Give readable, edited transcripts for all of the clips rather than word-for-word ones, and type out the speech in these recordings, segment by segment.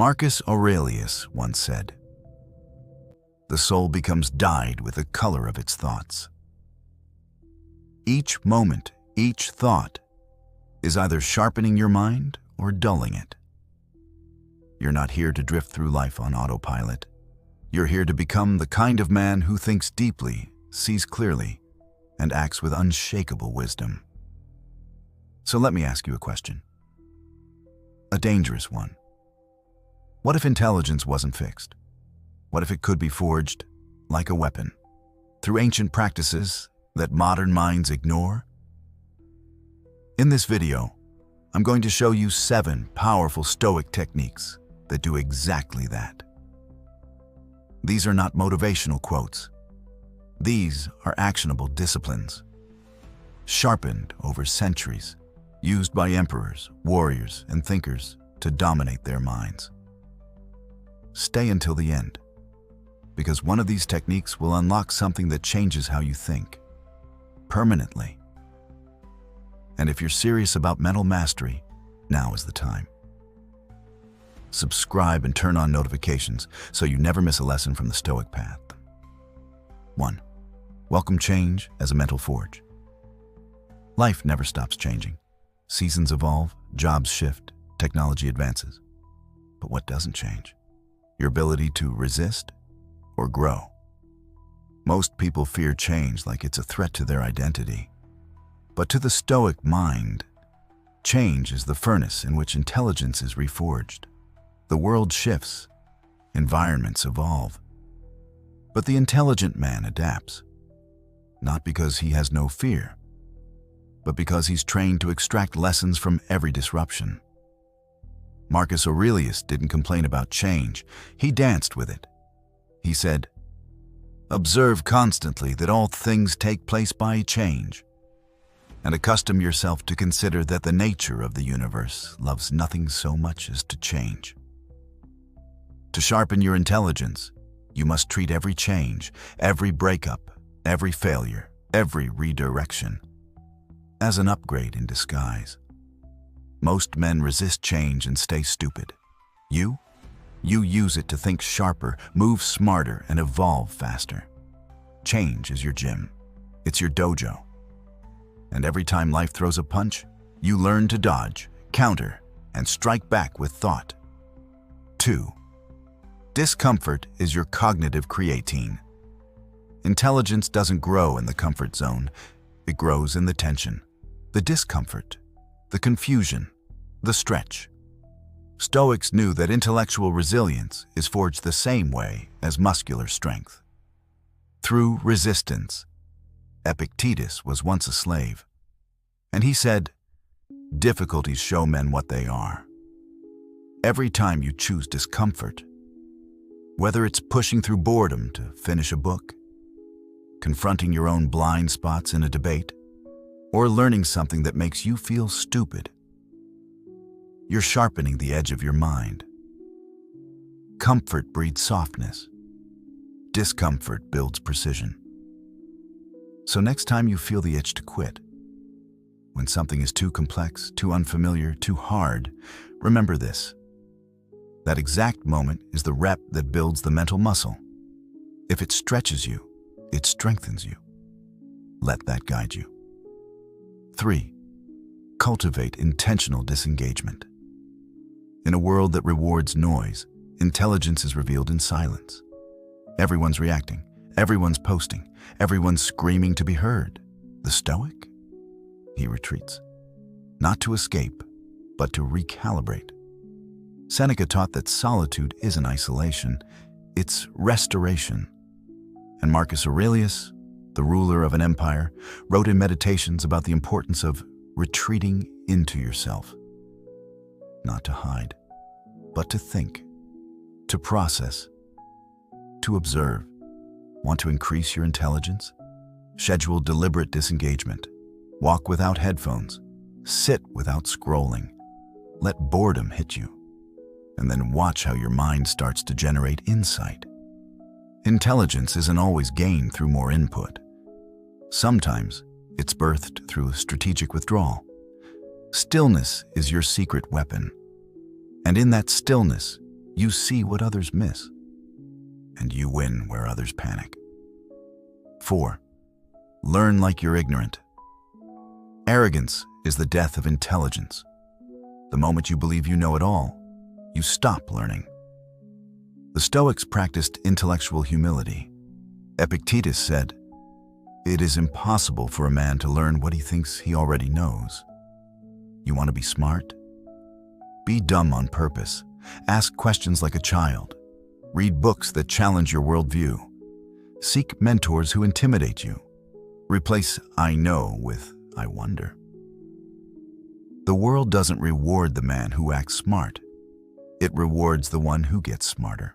Marcus Aurelius once said, "The soul becomes dyed with the color of its thoughts." Each moment, each thought, is either sharpening your mind or dulling it. You're not here to drift through life on autopilot. You're here to become the kind of man who thinks deeply, sees clearly, and acts with unshakable wisdom. So let me ask you a question. A dangerous one. What if intelligence wasn't fixed? What if it could be forged, like a weapon, through ancient practices that modern minds ignore? In this video, I'm going to show you 7 powerful Stoic techniques that do exactly that. These are not motivational quotes. These are actionable disciplines, sharpened over centuries, used by emperors, warriors, and thinkers to dominate their minds. Stay until the end, because one of these techniques will unlock something that changes how you think, permanently. And if you're serious about mental mastery, now is the time. Subscribe and turn on notifications so you never miss a lesson from the Stoic path. 1. Welcome change as a mental forge. Life never stops changing. Seasons evolve, jobs shift, technology advances. But what doesn't change? Your ability to resist or grow. Most people fear change like it's a threat to their identity. But to the Stoic mind, change is the furnace in which intelligence is reforged. The world shifts, environments evolve. But the intelligent man adapts, not because he has no fear, but because he's trained to extract lessons from every disruption. Marcus Aurelius didn't complain about change, he danced with it. He said, "Observe constantly that all things take place by change, and accustom yourself to consider that the nature of the universe loves nothing so much as to change." To sharpen your intelligence, you must treat every change, every breakup, every failure, every redirection as an upgrade in disguise. Most men resist change and stay stupid. You use it to think sharper, move smarter, and evolve faster. Change is your gym. It's your dojo. And every time life throws a punch, you learn to dodge, counter, and strike back with thought. 2. Discomfort is your cognitive creatine. Intelligence doesn't grow in the comfort zone. It grows in the tension, the discomfort, the confusion, the stretch. Stoics knew that intellectual resilience is forged the same way as muscular strength. Through resistance. Epictetus was once a slave, and he said, "Difficulties show men what they are." Every time you choose discomfort, whether it's pushing through boredom to finish a book, confronting your own blind spots in a debate, or learning something that makes you feel stupid, you're sharpening the edge of your mind. Comfort breeds softness. Discomfort builds precision. So next time you feel the itch to quit, when something is too complex, too unfamiliar, too hard, remember this. That exact moment is the rep that builds the mental muscle. If it stretches you, it strengthens you. Let that guide you. 3. Cultivate intentional disengagement. In a world that rewards noise, intelligence is revealed in silence. Everyone's reacting, everyone's posting, everyone's screaming to be heard. The Stoic? He retreats. Not to escape, but to recalibrate. Seneca taught that solitude isn't isolation, it's restoration. And Marcus Aurelius, the ruler of an empire, wrote in Meditations about the importance of retreating into yourself. Not to hide, but to think, to process, to observe. Want to increase your intelligence? Schedule deliberate disengagement. Walk without headphones. Sit without scrolling. Let boredom hit you. And then watch how your mind starts to generate insight. Intelligence isn't always gained through more input. Sometimes it's birthed through strategic withdrawal. Stillness is your secret weapon. And in that stillness, You see what others miss, and you win where others panic. 4. Learn like you're ignorant. Arrogance is the death of intelligence. The moment you believe you know it all, you stop learning. The Stoics practiced intellectual humility. Epictetus said, "It is impossible for a man to learn what he thinks he already knows." You want to be smart? Be dumb on purpose. Ask questions like a child. Read books that challenge your worldview. Seek mentors who intimidate you. Replace "I know" with "I wonder." The world doesn't reward the man who acts smart. It rewards the one who gets smarter.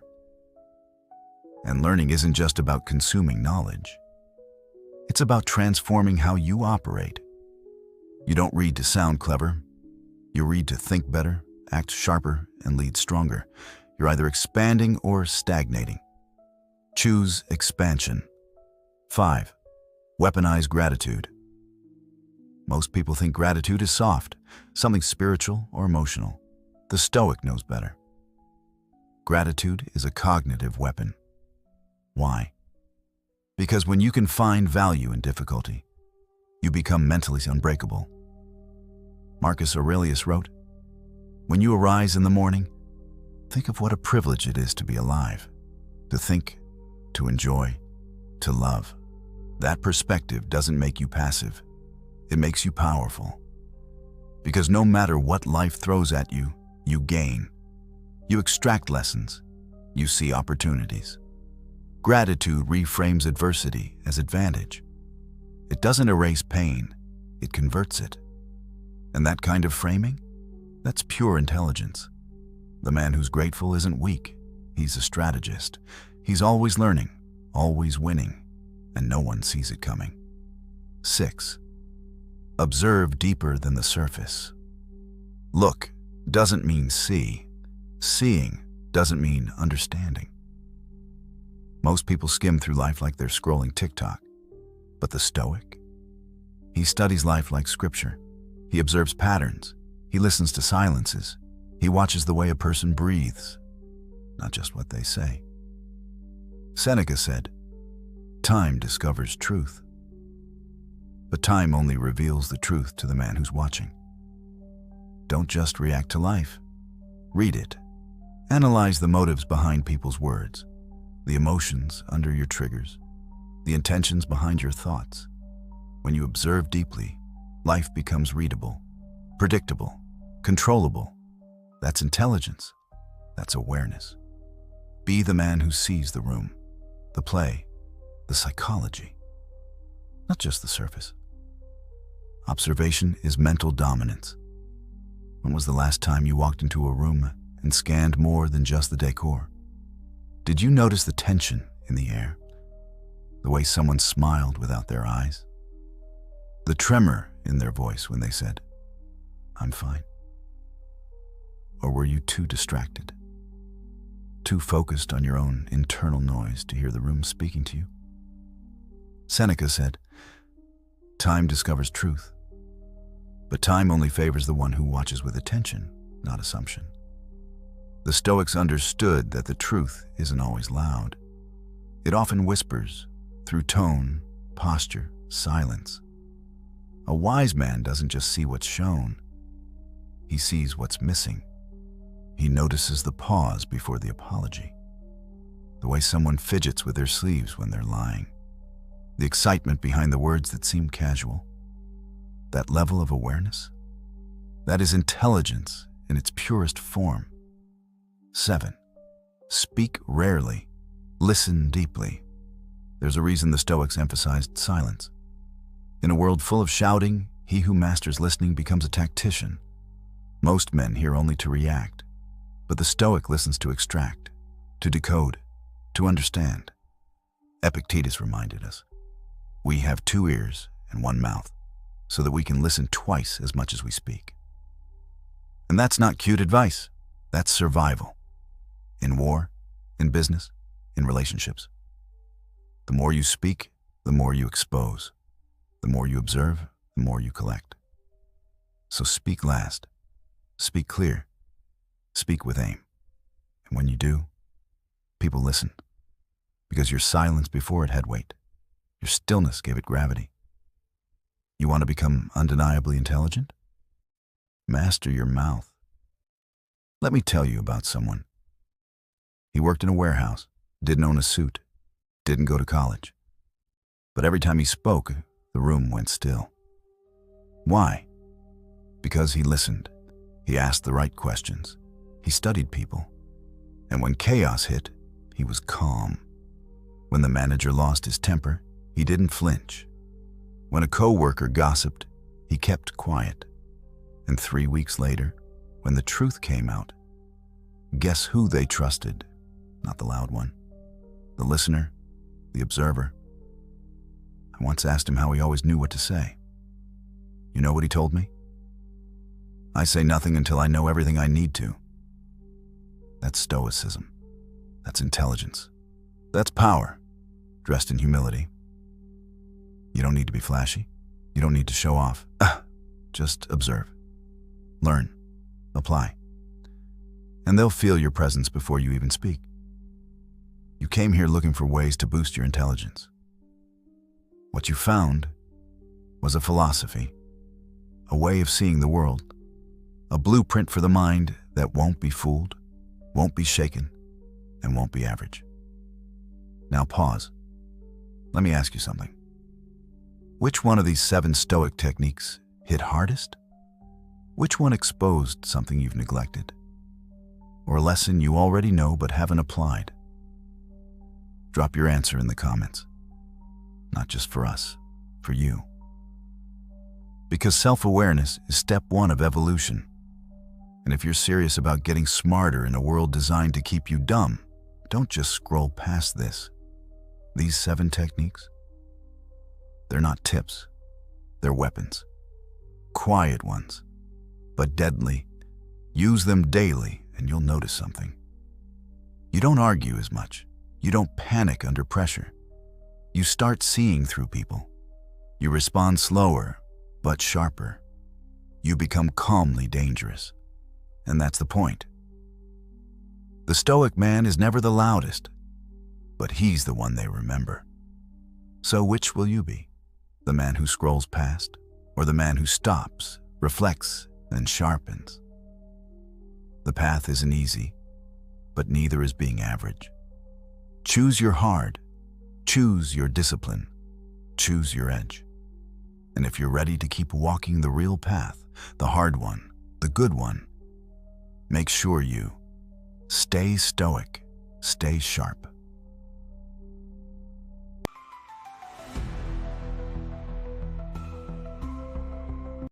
And learning isn't just about consuming knowledge. It's about transforming how you operate. You don't read to sound clever. You read to think better, act sharper, and lead stronger. You're either expanding or stagnating. Choose expansion. 5. Weaponize gratitude. Most people think gratitude is soft, something spiritual or emotional. The Stoic knows better. Gratitude is a cognitive weapon. Why? Because when you can find value in difficulty, you become mentally unbreakable. Marcus Aurelius wrote, "When you arise in the morning, think of what a privilege it is to be alive, to think, to enjoy, to love." That perspective doesn't make you passive. It makes you powerful. Because no matter what life throws at you, you gain. You extract lessons. You see opportunities. Gratitude reframes adversity as advantage. It doesn't erase pain, it converts it. And that kind of framing? That's pure intelligence. The man who's grateful isn't weak. He's a strategist. He's always learning, always winning, and no one sees it coming. 6. Observe deeper than the surface. Look doesn't mean see. Seeing doesn't mean understanding. Most people skim through life like they're scrolling TikTok. But the Stoic? He studies life like scripture. He observes patterns. He listens to silences. He watches the way a person breathes, not just what they say. Seneca said, "Time discovers truth." But time only reveals the truth to the man who's watching. Don't just react to life. Read it. Analyze the motives behind people's words, the emotions under your triggers, the intentions behind your thoughts. When you observe deeply, life becomes readable, predictable, controllable. That's intelligence. That's awareness. Be the man who sees the room, the play, the psychology, not just the surface. Observation is mental dominance. When was the last time you walked into a room and scanned more than just the decor? Did you notice the tension in the air? The way someone smiled without their eyes? The tremor in their voice when they said, "I'm fine"? Or were you too distracted? Too focused on your own internal noise to hear the room speaking to you? Seneca said, "Time discovers truth, but time only favors the one who watches with attention, not assumption." The Stoics understood that the truth isn't always loud. It often whispers through tone, posture, silence. A wise man doesn't just see what's shown. He sees what's missing. He notices the pause before the apology, the way someone fidgets with their sleeves when they're lying, the excitement behind the words that seem casual. That level of awareness, that is intelligence in its purest form. 7. Speak rarely. Listen deeply. There's a reason the Stoics emphasized silence. In a world full of shouting, he who masters listening becomes a tactician. Most men hear only to react, but the Stoic listens to extract, to decode, to understand. Epictetus reminded us, "We have 2 ears and 1 mouth, so that we can listen twice as much as we speak." And that's not cute advice. That's survival. In war, in business, in relationships. The more you speak, the more you expose. The more you observe, the more you collect. So speak last. Speak clear. Speak with aim. And when you do, people listen. Because your silence before it had weight. Your stillness gave it gravity. You want to become undeniably intelligent? Master your mouth. Let me tell you about someone. He worked in a warehouse, didn't own a suit, didn't go to college. But every time he spoke, the room went still. Why? Because he listened. He asked the right questions. He studied people. And when chaos hit, he was calm. When the manager lost his temper, he didn't flinch. When a coworker gossiped, he kept quiet. And 3 weeks later, when the truth came out, guess who they trusted? Not the loud one. The listener, the observer. I once asked him how he always knew what to say. You know what he told me? I say nothing until I know everything I need to. That's stoicism. That's intelligence. That's power, dressed in humility. You don't need to be flashy. You don't need to show off. Just observe. Learn. Apply. And they'll feel your presence before you even speak. You came here looking for ways to boost your intelligence. What you found was a philosophy, a way of seeing the world, a blueprint for the mind that won't be fooled, won't be shaken, and won't be average. Now pause. Let me ask you something. Which one of these 7 Stoic techniques hit hardest? Which one exposed something you've neglected? Or a lesson you already know but haven't applied? Drop your answer in the comments. Not just for us, for you. Because self-awareness is step 1 of evolution. And if you're serious about getting smarter in a world designed to keep you dumb, don't just scroll past this. These 7 techniques, they're not tips. They're weapons. Quiet ones, but deadly. Use them daily and you'll notice something. You don't argue as much. You don't panic under pressure. You start seeing through people. You respond slower, but sharper. You become calmly dangerous. And that's the point. The Stoic man is never the loudest, but he's the one they remember. So which will you be? The man who scrolls past, or the man who stops, reflects, and sharpens? The path isn't easy, but neither is being average. Choose your hard, choose your discipline, choose your edge. And if you're ready to keep walking the real path, the hard one, the good one, make sure you stay stoic, stay sharp.